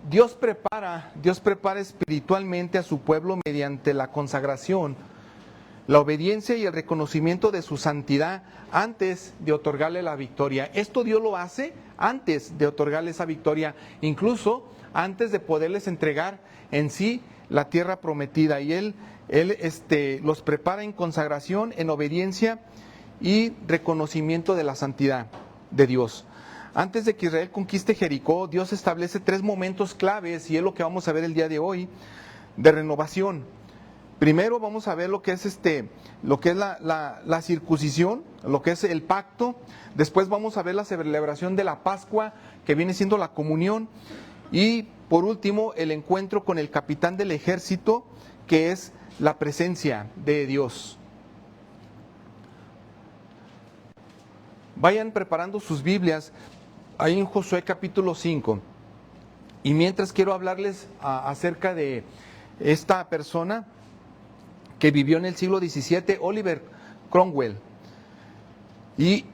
Dios prepara espiritualmente a su pueblo mediante la consagración, la obediencia y el reconocimiento de su santidad antes de otorgarle la victoria. Esto Dios lo hace antes de otorgarle esa victoria, incluso antes de poderles entregar en sí la tierra prometida. Y Él los prepara en consagración, en obediencia y reconocimiento de la santidad de Dios. Antes de que Israel conquiste Jericó, Dios establece 3 momentos claves, y es lo que vamos a ver el día de hoy, de renovación. Primero vamos a ver lo que es la circuncisión, lo que es el pacto. Después vamos a ver la celebración de la Pascua, que viene siendo la comunión. Y por último, el encuentro con el capitán del ejército, que es la presencia de Dios. Vayan preparando sus Biblias ahí en Josué capítulo 5. Y mientras quiero hablarles acerca de esta persona que vivió en el siglo XVII, Oliver Cromwell. Y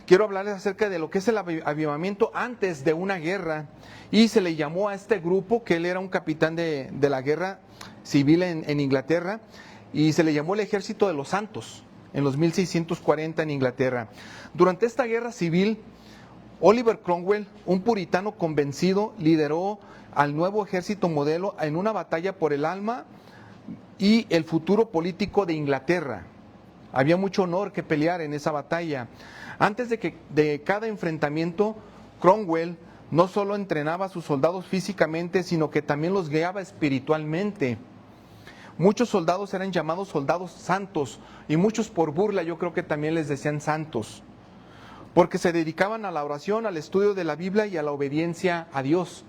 quiero hablarles acerca de lo que es el avivamiento antes de una guerra. Y se le llamó a este grupo, que él era un capitán de la guerra civil en Inglaterra, y se le llamó el Ejército de los Santos, en los 1640 en Inglaterra. Durante esta guerra civil, Oliver Cromwell, un puritano convencido, lideró al nuevo ejército modelo en una batalla por el alma y el futuro político de Inglaterra. Había mucho honor que pelear en esa batalla. Antes de cada enfrentamiento, Cromwell no solo entrenaba a sus soldados físicamente, sino que también los guiaba espiritualmente. Muchos soldados eran llamados soldados santos, y muchos por burla yo creo que también les decían santos, porque se dedicaban a la oración, al estudio de la Biblia y a la obediencia a Dios.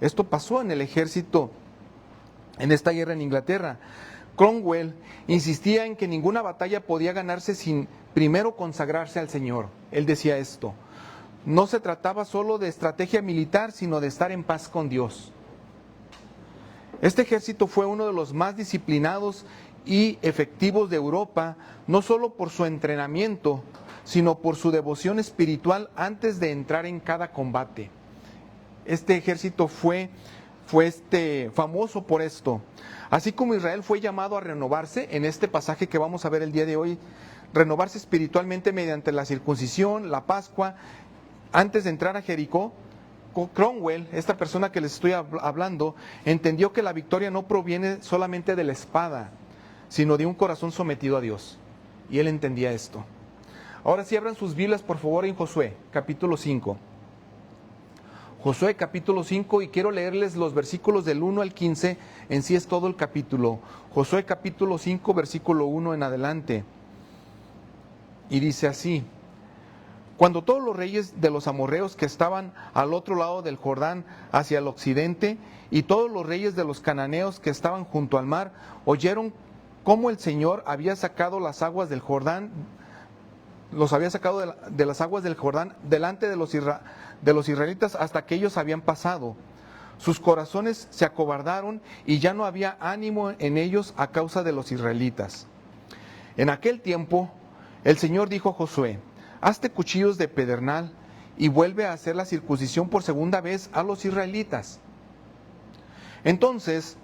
Esto pasó en el ejército, en esta guerra en Inglaterra. Cromwell insistía en que ninguna batalla podía ganarse sin primero consagrarse al Señor. Él decía esto: no se trataba solo de estrategia militar, sino de estar en paz con Dios. Este ejército fue uno de los más disciplinados y efectivos de Europa, no solo por su entrenamiento, sino por su devoción espiritual antes de entrar en cada combate. Este ejército fue famoso por esto. Así como Israel fue llamado a renovarse, en este pasaje que vamos a ver el día de hoy, renovarse espiritualmente mediante la circuncisión, la Pascua, antes de entrar a Jericó, Cromwell, esta persona que les estoy hablando, entendió que la victoria no proviene solamente de la espada, sino de un corazón sometido a Dios. Y él entendía esto. Ahora sí, abran sus Biblias por favor en Josué, capítulo 5. Josué, capítulo 5, y quiero leerles los versículos del 1 al 15, en sí es todo el capítulo. Josué, capítulo 5, versículo 1 en adelante. Y dice así: cuando todos los reyes de los amorreos que estaban al otro lado del Jordán hacia el occidente, y todos los reyes de los cananeos que estaban junto al mar, oyeron cómo el Señor había sacado las aguas del Jordán, los había sacado de las aguas del Jordán delante de los israelitas hasta que ellos habían pasado, sus corazones se acobardaron y ya no había ánimo en ellos a causa de los israelitas. En aquel tiempo el Señor dijo a Josué: hazte cuchillos de pedernal y vuelve a hacer la circuncisión por segunda vez a los israelitas. Entonces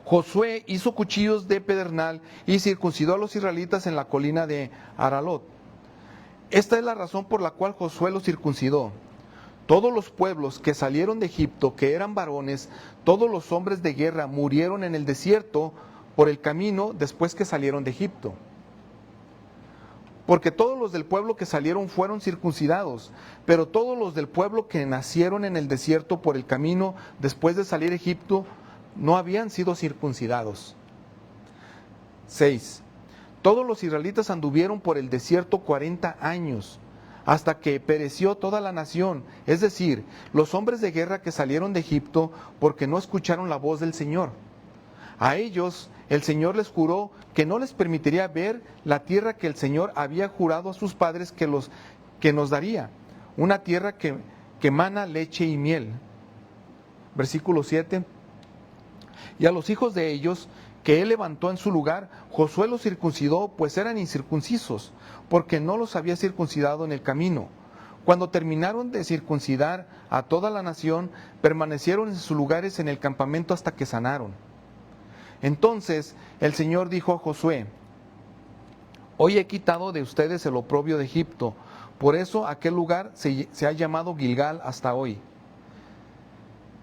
Josué hizo cuchillos de pedernal y circuncidó a los israelitas en la colina de Aralot. Esta es la razón por la cual Josué los circuncidó. Todos los pueblos que salieron de Egipto, que eran varones, todos los hombres de guerra murieron en el desierto por el camino después que salieron de Egipto. Porque todos los del pueblo que salieron fueron circuncidados, pero todos los del pueblo que nacieron en el desierto por el camino después de salir de Egipto no habían sido circuncidados. 6. Todos los israelitas anduvieron por el desierto 40 años, hasta que pereció toda la nación, es decir, los hombres de guerra que salieron de Egipto, porque no escucharon la voz del Señor. A ellos el Señor les juró que no les permitiría ver la tierra que el Señor había jurado a sus padres que nos daría, una tierra que mana leche y miel. Versículo 7. Y a los hijos de ellos, que él levantó en su lugar, Josué los circuncidó, pues eran incircuncisos, porque no los había circuncidado en el camino, Cuando terminaron de circuncidar a toda la nación, permanecieron en sus lugares en el campamento hasta que sanaron. Entonces el Señor dijo a Josué: hoy he quitado de ustedes el oprobio de Egipto. Por eso aquel lugar se ha llamado Gilgal hasta hoy.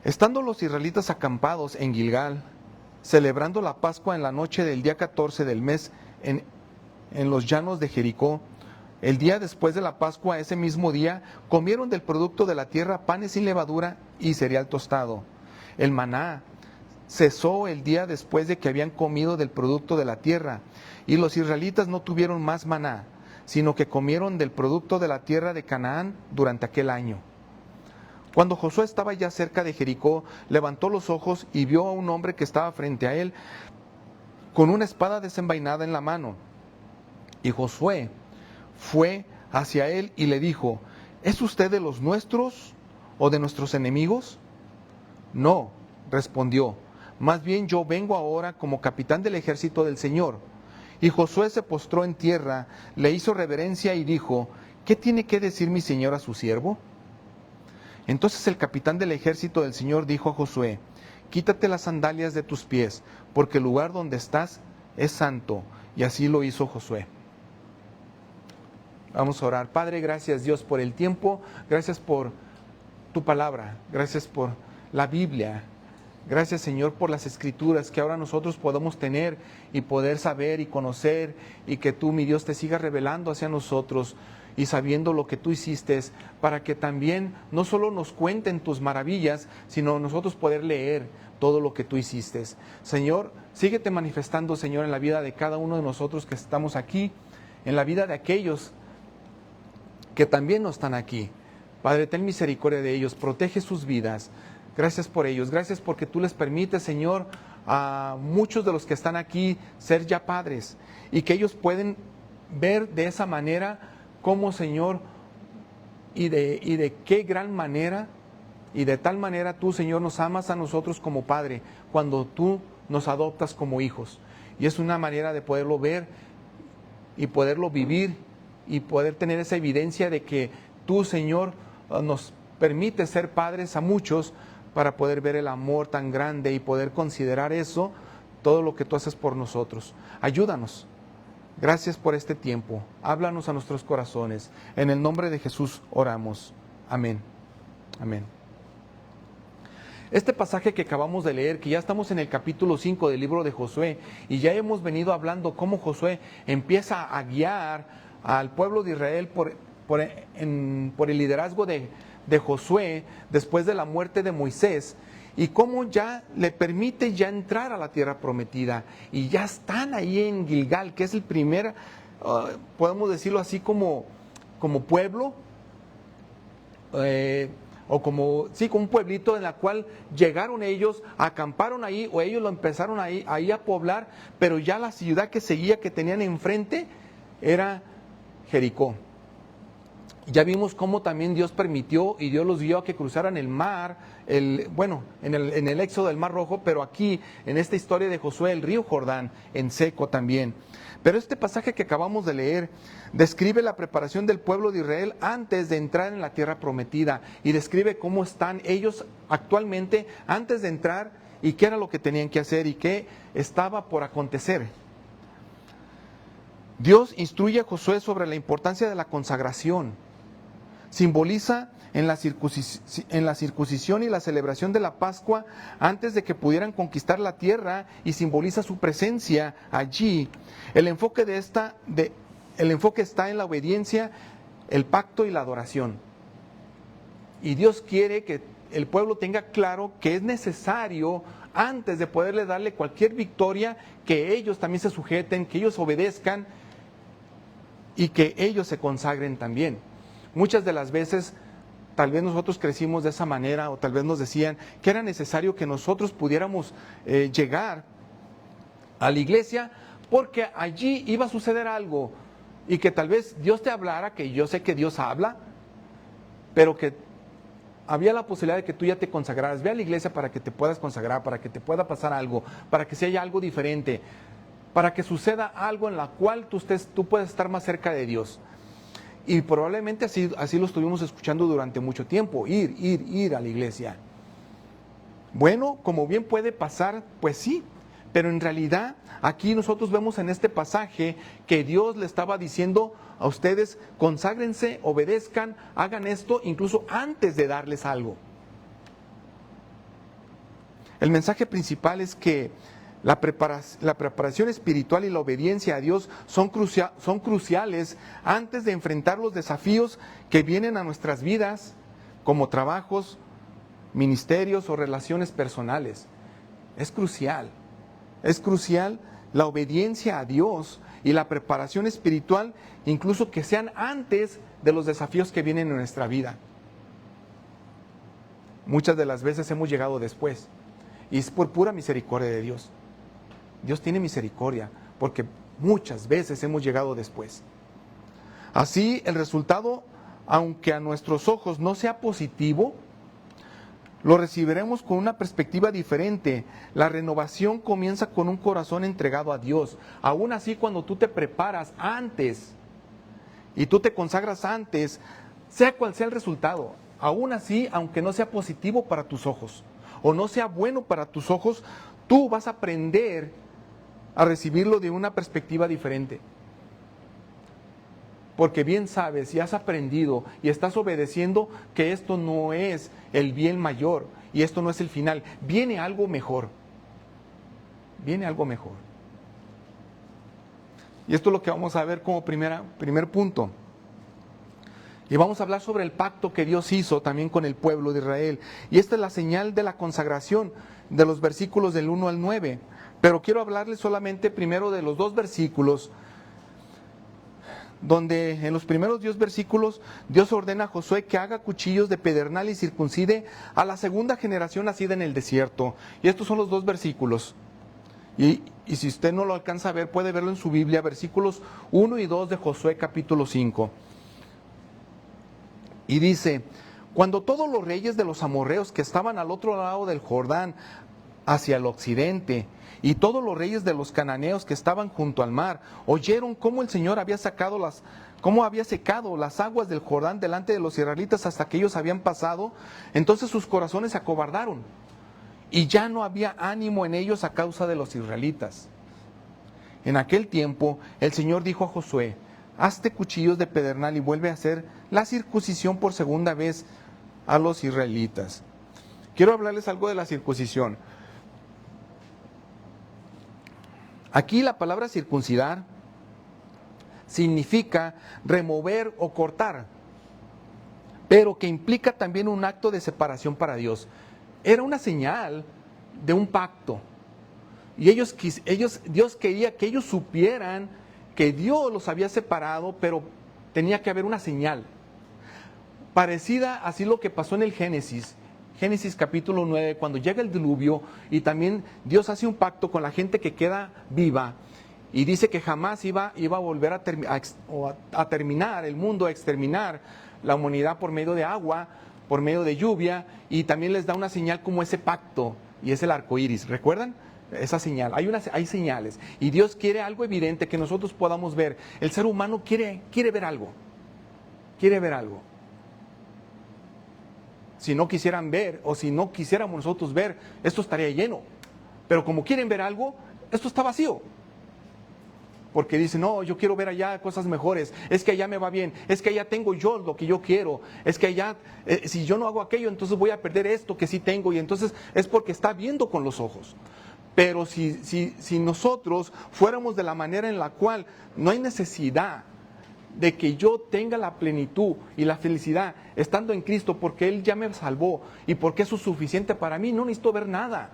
Estando los israelitas acampados en Gilgal, celebrando la Pascua en la noche del día 14 del mes en los llanos de Jericó, el día después de la Pascua, ese mismo día, comieron del producto de la tierra panes sin levadura y cereal tostado. El maná cesó el día después de que habían comido del producto de la tierra, y los israelitas no tuvieron más maná, sino que comieron del producto de la tierra de Canaán durante aquel año. Cuando Josué estaba ya cerca de Jericó, levantó los ojos y vio a un hombre que estaba frente a él con una espada desenvainada en la mano. Y Josué fue hacia él y le dijo: ¿es usted de los nuestros o de nuestros enemigos? No, respondió, más bien yo vengo ahora como capitán del ejército del Señor. Y Josué se postró en tierra, le hizo reverencia y dijo: ¿qué tiene que decir mi señor a su siervo? Entonces el capitán del ejército del Señor dijo a Josué: quítate las sandalias de tus pies, porque el lugar donde estás es santo. Y así lo hizo Josué. Vamos a orar. Padre, gracias Dios por el tiempo, gracias por tu palabra, gracias por la Biblia. Gracias Señor por las escrituras que ahora nosotros podemos tener y poder saber y conocer, y que tú, mi Dios, te sigas revelando hacia nosotros y sabiendo lo que tú hiciste, para que también no solo nos cuenten tus maravillas, sino nosotros poder leer todo lo que tú hiciste. Señor, síguete manifestando, Señor, en la vida de cada uno de nosotros que estamos aquí, en la vida de aquellos que también no están aquí. Padre, ten misericordia de ellos, protege sus vidas. Gracias por ellos, gracias porque tú les permites, Señor, a muchos de los que están aquí ser ya padres, y que ellos pueden ver de esa manera cómo, Señor, y de qué gran manera, y de tal manera tú, Señor, nos amas a nosotros como Padre, cuando tú nos adoptas como hijos. Y es una manera de poderlo ver y poderlo vivir y poder tener esa evidencia de que tú, Señor, nos permites ser padres a muchos, para poder ver el amor tan grande y poder considerar eso, todo lo que tú haces por nosotros. Ayúdanos. Gracias por este tiempo. Háblanos a nuestros corazones. En el nombre de Jesús oramos. Amén. Amén. Este pasaje que acabamos de leer, que ya estamos en el capítulo 5 del libro de Josué, y ya hemos venido hablando cómo Josué empieza a guiar al pueblo de Israel por el liderazgo de Josué después de la muerte de Moisés, y cómo ya le permite ya entrar a la tierra prometida, y ya están ahí en Gilgal, que es el primer, podemos decirlo así, como pueblo, o como un pueblito en la cual llegaron ellos, acamparon ahí, o ellos lo empezaron ahí a poblar, pero ya la ciudad que seguía, que tenían enfrente, era Jericó. Ya vimos cómo también Dios permitió y Dios los guió a que cruzaran el mar, en el éxodo del Mar Rojo, pero aquí, en esta historia de Josué, el río Jordán, en seco también. Pero este pasaje que acabamos de leer describe la preparación del pueblo de Israel antes de entrar en la tierra prometida, y describe cómo están ellos actualmente antes de entrar, y qué era lo que tenían que hacer y qué estaba por acontecer. Dios instruye a Josué sobre la importancia de la consagración. Simboliza en la circuncisión y la celebración de la Pascua antes de que pudieran conquistar la tierra, y simboliza su presencia allí. El enfoque está en la obediencia, el pacto y la adoración. Y Dios quiere que el pueblo tenga claro que es necesario, antes de poderle darle cualquier victoria, que ellos también se sujeten, que ellos obedezcan y que ellos se consagren también. Muchas de las veces, tal vez nosotros crecimos de esa manera, o tal vez nos decían que era necesario que nosotros pudiéramos llegar a la iglesia, porque allí iba a suceder algo, y que tal vez Dios te hablara, que yo sé que Dios habla, pero que había la posibilidad de que tú ya te consagraras. Ve a la iglesia para que te puedas consagrar, para que te pueda pasar algo, para que se haya algo diferente, para que suceda algo en la cual tú puedas estar más cerca de Dios. Y probablemente así lo estuvimos escuchando durante mucho tiempo, ir a la iglesia. Bueno, como bien puede pasar, pues sí, pero en realidad aquí nosotros vemos en este pasaje que Dios le estaba diciendo a ustedes: conságrense, obedezcan, hagan esto incluso antes de darles algo. El mensaje principal es que la preparación espiritual y la obediencia a Dios son cruciales antes de enfrentar los desafíos que vienen a nuestras vidas, como trabajos, ministerios o relaciones personales. Es crucial la obediencia a Dios y la preparación espiritual, incluso que sean antes de los desafíos que vienen en nuestra vida. Muchas de las veces hemos llegado después, y es por pura misericordia de Dios. Dios tiene misericordia, porque muchas veces hemos llegado después. Así, el resultado, aunque a nuestros ojos no sea positivo, lo recibiremos con una perspectiva diferente. La renovación comienza con un corazón entregado a Dios. Aún así, cuando tú te preparas antes y tú te consagras antes, sea cual sea el resultado, aún así, aunque no sea positivo para tus ojos o no sea bueno para tus ojos, tú vas a aprender a recibirlo de una perspectiva diferente. Porque bien sabes y has aprendido y estás obedeciendo que esto no es el bien mayor y esto no es el final. Viene algo mejor. Viene algo mejor. Y esto es lo que vamos a ver como primer punto. Y vamos a hablar sobre el pacto que Dios hizo también con el pueblo de Israel. Y esta es la señal de la consagración de los versículos del 1 al 9. Pero quiero hablarles solamente primero de los 2 versículos donde en los primeros 10 versículos Dios ordena a Josué que haga cuchillos de pedernal y circuncide a la segunda generación nacida en el desierto. Y estos son los 2 versículos. Y si usted no lo alcanza a ver, puede verlo en su Biblia, versículos 1 y 2 de Josué capítulo 5. Y dice: cuando todos los reyes de los amorreos que estaban al otro lado del Jordán, hacia el occidente, y todos los reyes de los cananeos que estaban junto al mar, oyeron cómo el Señor había secado las aguas del Jordán delante de los israelitas hasta que ellos habían pasado, entonces sus corazones se acobardaron, y ya no había ánimo en ellos a causa de los israelitas. En aquel tiempo el Señor dijo a Josué: hazte cuchillos de pedernal y vuelve a hacer la circuncisión por segunda vez a los israelitas. Quiero hablarles algo de la circuncisión. Aquí la palabra circuncidar significa remover o cortar, pero que implica también un acto de separación para Dios. Era una señal de un pacto. Y Dios quería que ellos supieran que Dios los había separado, pero tenía que haber una señal. Parecida así lo que pasó en el Génesis capítulo 9, cuando llega el diluvio y también Dios hace un pacto con la gente que queda viva y dice que jamás iba a volver a terminar el mundo, a exterminar la humanidad por medio de agua, por medio de lluvia, y también les da una señal como ese pacto, y es el arco iris. ¿Recuerdan? Esa señal. Hay señales, y Dios quiere algo evidente que nosotros podamos ver. El ser humano quiere ver algo. Quiere ver algo. Si no quisieran ver, o si no quisiéramos nosotros ver, esto estaría lleno. Pero como quieren ver algo, esto está vacío. Porque dicen: no, yo quiero ver allá cosas mejores, es que allá me va bien, es que allá tengo yo lo que yo quiero, es que allá, si yo no hago aquello, entonces voy a perder esto que sí tengo, y entonces es porque está viendo con los ojos. Pero si nosotros fuéramos de la manera en la cual no hay necesidad de que yo tenga la plenitud y la felicidad estando en Cristo, porque Él ya me salvó y porque eso es suficiente para mí, no necesito ver nada.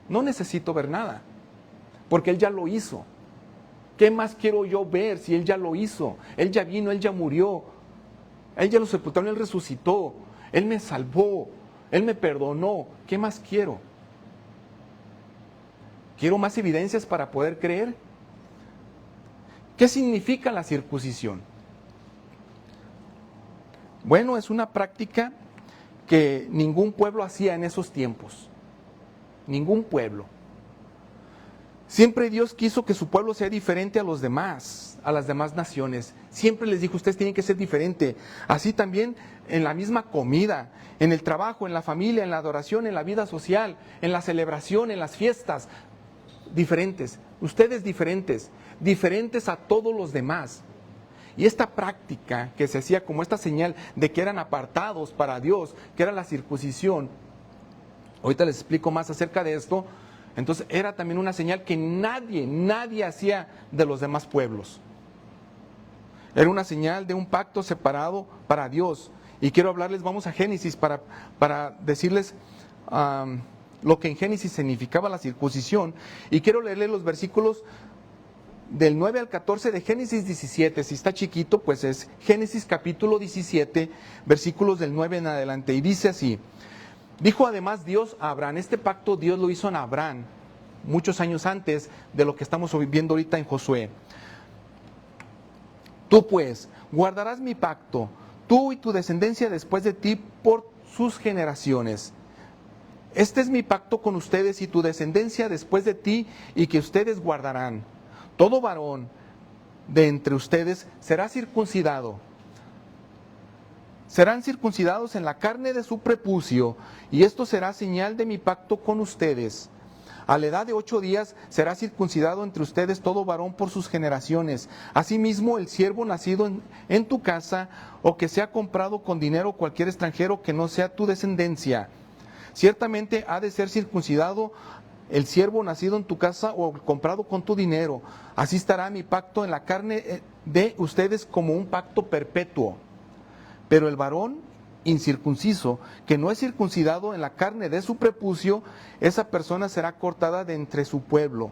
No necesito ver nada, porque Él ya lo hizo. ¿Qué más quiero yo ver si Él ya lo hizo? Él ya vino, Él ya murió, Él ya lo sepultó, Él resucitó, Él me salvó, Él me perdonó. ¿Qué más quiero? ¿Quiero más evidencias para poder creer? ¿Qué significa la circuncisión? Bueno, es una práctica que ningún pueblo hacía en esos tiempos. Ningún pueblo. Siempre Dios quiso que su pueblo sea diferente a los demás, a las demás naciones. Siempre les dijo, ustedes tienen que ser diferentes. Así también en la misma comida, en el trabajo, en la familia, en la adoración, en la vida social, en la celebración, en las fiestas. Diferentes, ustedes diferentes, diferentes a todos los demás. Y esta práctica que se hacía como esta señal de que eran apartados para Dios, que era la circuncisión, ahorita les explico más acerca de esto. Entonces era también una señal que nadie hacía de los demás pueblos. Era una señal de un pacto separado para Dios. Y quiero hablarles, vamos a Génesis para decirles lo que en Génesis significaba la circuncisión. Y quiero leerles los versículos del 9 al 14 de Génesis 17. Si está chiquito, pues es Génesis capítulo 17, versículos del 9 en adelante. Y dice así: dijo además Dios a Abraham, este pacto Dios lo hizo en Abraham, muchos años antes de lo que estamos viviendo ahorita en Josué. Tú pues guardarás mi pacto, tú y tu descendencia después de ti por sus generaciones. Este es mi pacto con ustedes y tu descendencia después de ti, y que ustedes guardarán. Todo varón de entre ustedes será circuncidado. Serán circuncidados en la carne de su prepucio, y esto será señal de mi pacto con ustedes. A la edad de 8 días será circuncidado entre ustedes todo varón por sus generaciones. Asimismo, el siervo nacido en tu casa, o que sea comprado con dinero cualquier extranjero que no sea tu descendencia. Ciertamente ha de ser circuncidado el siervo nacido en tu casa o comprado con tu dinero. Así estará mi pacto en la carne de ustedes como un pacto perpetuo. Pero el varón incircunciso, que no es circuncidado en la carne de su prepucio, esa persona será cortada de entre su pueblo.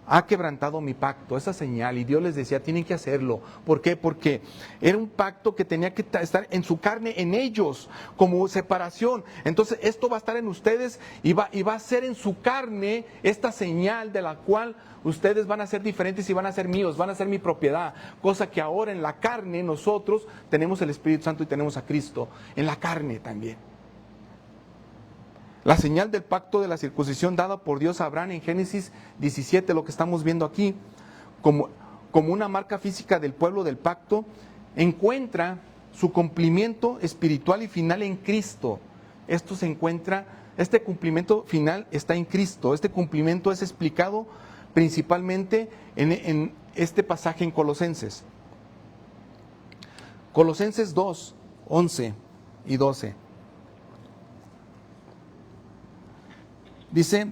Ha quebrantado mi pacto, esa señal. Y Dios les decía, tienen que hacerlo. ¿Por qué? Porque era un pacto que tenía que estar en su carne, en ellos, como separación. Entonces esto va a estar en ustedes y va a ser en su carne esta señal de la cual ustedes van a ser diferentes y van a ser míos, van a ser mi propiedad. Cosa que ahora en la carne nosotros tenemos el Espíritu Santo y tenemos a Cristo. En la carne también. La señal del pacto de la circuncisión dada por Dios a Abraham en Génesis 17, lo que estamos viendo aquí, como una marca física del pueblo del pacto, encuentra su cumplimiento espiritual y final en Cristo. Esto se encuentra, este cumplimiento final está en Cristo. Este cumplimiento es explicado principalmente en este pasaje en Colosenses. Colosenses 2, 11 y 12. Dice,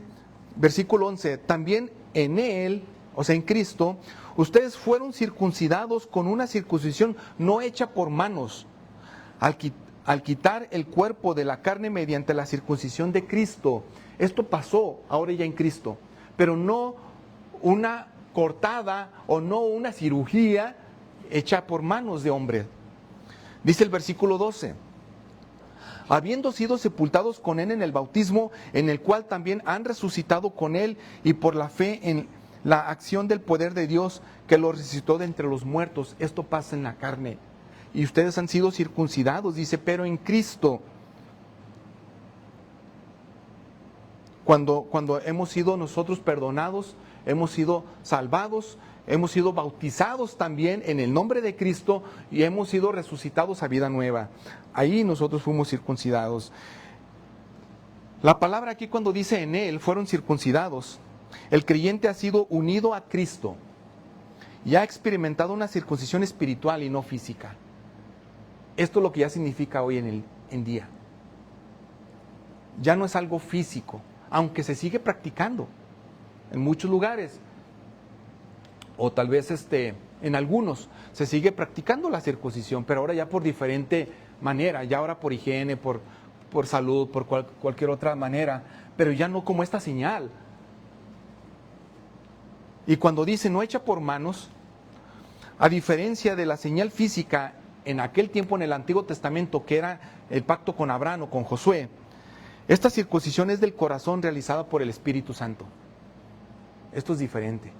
versículo 11, también en Él, o sea en Cristo, ustedes fueron circuncidados con una circuncisión no hecha por manos, al quitar el cuerpo de la carne mediante la circuncisión de Cristo. Esto pasó ahora ya en Cristo, pero no una cortada o no una cirugía hecha por manos de hombre. Dice el versículo 12. Habiendo sido sepultados con Él en el bautismo, en el cual también han resucitado con Él, y por la fe en la acción del poder de Dios que lo resucitó de entre los muertos. Esto pasa en la carne. Y ustedes han sido circuncidados, dice, pero en Cristo. Cuando hemos sido nosotros perdonados, hemos sido salvados, hemos sido bautizados también en el nombre de Cristo y hemos sido resucitados a vida nueva. Ahí nosotros fuimos circuncidados. La palabra aquí cuando dice en Él fueron circuncidados, el creyente ha sido unido a Cristo y ha experimentado una circuncisión espiritual y no física. Esto es lo que ya significa hoy en día. Ya no es algo físico, aunque se sigue practicando en muchos lugares. O tal vez en algunos se sigue practicando la circuncisión, pero ahora ya por diferente manera, ya ahora por higiene, por salud, por cualquier otra manera, pero ya no como esta señal. Y cuando dice no hecha por manos, a diferencia de la señal física en aquel tiempo en el Antiguo Testamento, que era el pacto con Abraham o con Josué, esta circuncisión es del corazón realizada por el Espíritu Santo. Esto es diferente.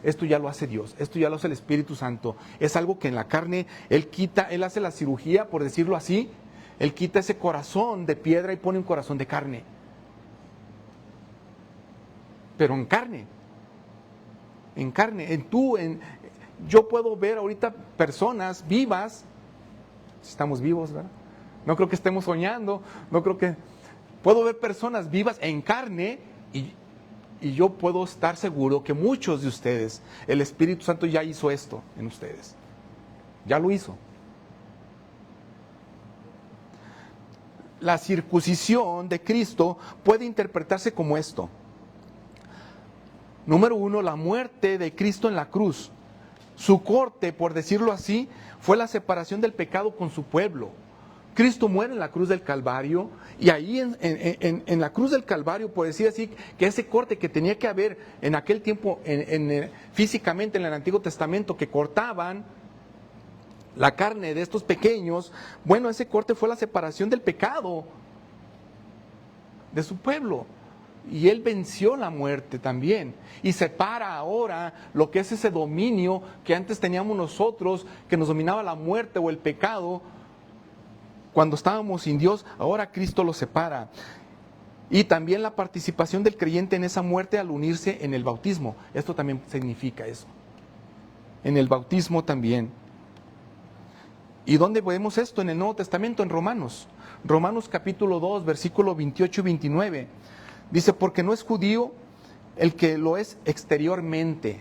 Esto ya lo hace Dios, esto ya lo hace el Espíritu Santo. Es algo que en la carne Él hace la cirugía, por decirlo así. Él quita ese corazón de piedra y pone un corazón de carne. Pero en carne, en carne. Yo puedo ver ahorita personas vivas, si estamos vivos, ¿verdad? No creo que estemos soñando, puedo ver personas vivas en carne y yo puedo estar seguro que muchos de ustedes, el Espíritu Santo ya hizo esto en ustedes. Ya lo hizo. La circuncisión de Cristo puede interpretarse como esto. Número 1, la muerte de Cristo en la cruz. Su corte, por decirlo así, fue la separación del pecado con su pueblo. Cristo muere en la cruz del Calvario y ahí en la cruz del Calvario, por decir así, que ese corte que tenía que haber en aquel tiempo físicamente en el Antiguo Testamento, que cortaban la carne de estos pequeños, bueno, ese corte fue la separación del pecado de su pueblo. Y Él venció la muerte también. Y separa ahora lo que es ese dominio que antes teníamos nosotros, que nos dominaba la muerte o el pecado. Cuando estábamos sin Dios, ahora Cristo lo separa. Y también la participación del creyente en esa muerte al unirse en el bautismo. Esto también significa eso. En el bautismo también. ¿Y dónde vemos esto? En el Nuevo Testamento, en Romanos. Romanos capítulo 2, versículo 28 y 29. Dice, porque no es judío el que lo es exteriormente,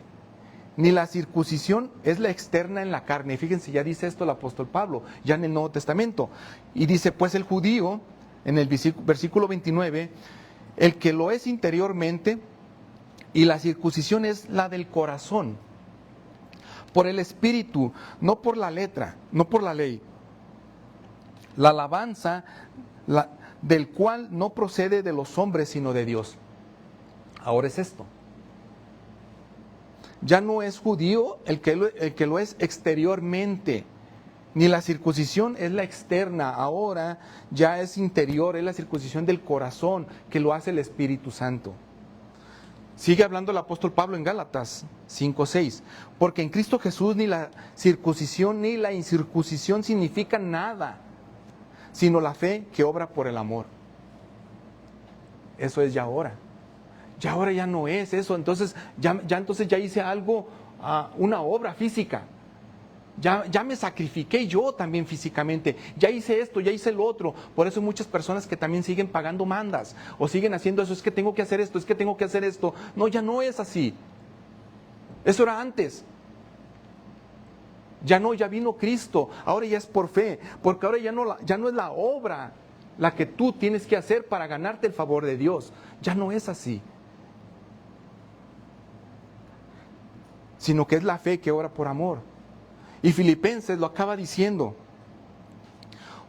ni la circuncisión es la externa en la carne. Fíjense, ya dice esto el apóstol Pablo, ya en el Nuevo Testamento. Y dice, pues el judío, en el versículo 29, el que lo es interiormente, y la circuncisión es la del corazón, por el Espíritu, no por la letra, no por la ley. La alabanza del cual no procede de los hombres, sino de Dios. Ahora es esto. Ya no es judío el que lo es exteriormente, ni la circuncisión es la externa, ahora ya es interior, es la circuncisión del corazón, que lo hace el Espíritu Santo. Sigue hablando el apóstol Pablo en Gálatas 5:6, porque en Cristo Jesús ni la circuncisión ni la incircuncisión significan nada, sino la fe que obra por el amor. Eso es ya ahora. Ya ahora ya no es eso. Entonces ya hice algo, una obra física. Ya me sacrifiqué yo también físicamente. Ya hice esto, ya hice lo otro. Por eso hay muchas personas que también siguen pagando mandas o siguen haciendo eso. Es que tengo que hacer esto, es que tengo que hacer esto. No, ya no es así. Eso era antes. Ya vino Cristo, ahora ya es por fe, porque ahora ya no es la obra la que tú tienes que hacer para ganarte el favor de Dios. Ya no es así. Sino que es la fe que obra por amor. Y Filipenses lo acaba diciendo,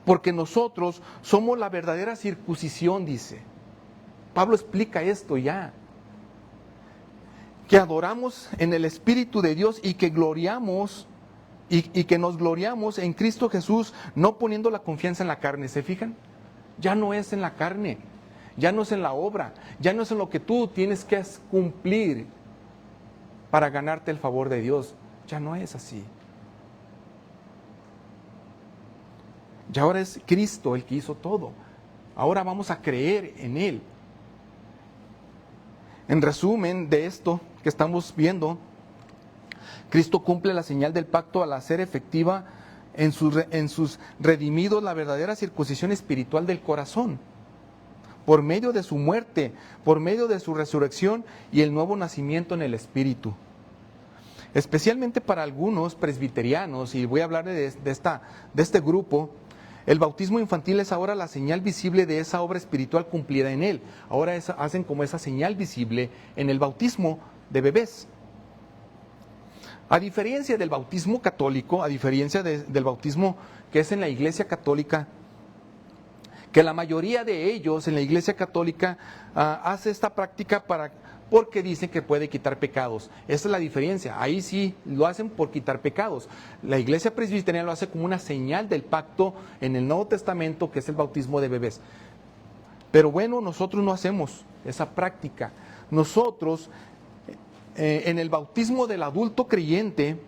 porque nosotros somos la verdadera circuncisión, dice. Pablo explica esto ya. Que adoramos en el Espíritu de Dios y que gloriamos y que nos gloriamos en Cristo Jesús, no poniendo la confianza en la carne. ¿Se fijan? Ya no es en la carne, ya no es en la obra, ya no es en lo que tú tienes que cumplir para ganarte el favor de Dios. Ya no es así. Ya ahora es Cristo el que hizo todo. Ahora vamos a creer en Él. En resumen de esto que estamos viendo, Cristo cumple la señal del pacto al hacer efectiva en sus redimidos la verdadera circuncisión espiritual del corazón, por medio de su muerte, por medio de su resurrección y el nuevo nacimiento en el Espíritu. Especialmente para algunos presbiterianos, y voy a hablar de este grupo, el bautismo infantil es ahora la señal visible de esa obra espiritual cumplida en él. Ahora hacen como esa señal visible en el bautismo de bebés. A diferencia del bautismo católico, a diferencia del bautismo que es en la Iglesia Católica, que la mayoría de ellos en la Iglesia Católica hace esta práctica porque dicen que puede quitar pecados. Esa es la diferencia. Ahí sí lo hacen por quitar pecados. La Iglesia Presbiteriana lo hace como una señal del pacto en el Nuevo Testamento, que es el bautismo de bebés. Pero bueno, nosotros no hacemos esa práctica. Nosotros, en el bautismo del adulto creyente,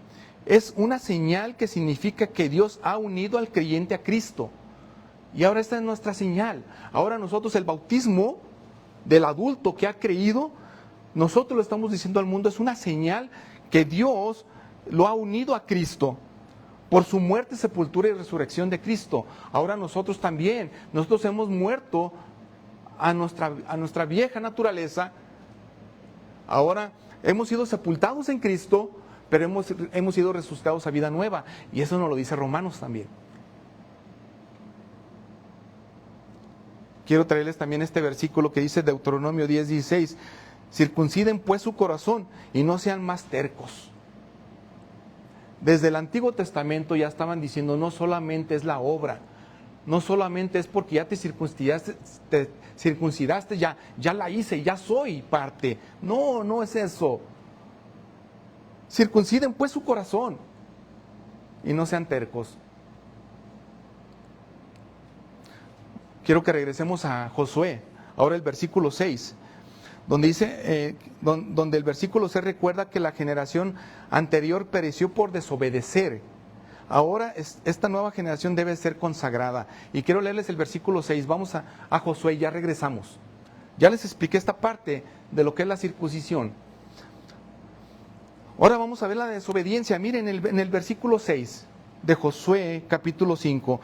es una señal que significa que Dios ha unido al creyente a Cristo. Y ahora esta es nuestra señal. Ahora nosotros, el bautismo del adulto que ha creído, nosotros lo estamos diciendo al mundo, es una señal que Dios lo ha unido a Cristo por su muerte, sepultura y resurrección de Cristo. Ahora nosotros también, nosotros hemos muerto a nuestra vieja naturaleza. Ahora hemos sido sepultados en Cristo, pero hemos sido resucitados a vida nueva. Y eso nos lo dice Romanos también. Quiero traerles también este versículo que dice Deuteronomio 10:16. Circunciden pues su corazón y no sean más tercos. Desde el Antiguo Testamento ya estaban diciendo, no solamente es la obra, no solamente es porque ya te circuncidaste, ya la hice, ya soy parte. No, no es eso. Circunciden pues su corazón y no sean tercos. Quiero que regresemos a Josué, ahora el versículo 6. Donde dice, donde el versículo se recuerda que la generación anterior pereció por desobedecer. Ahora esta nueva generación debe ser consagrada. Y quiero leerles el versículo 6. Vamos a Josué y ya regresamos. Ya les expliqué esta parte de lo que es la circuncisión. Ahora vamos a ver la desobediencia. Miren en el versículo 6 de Josué capítulo 5.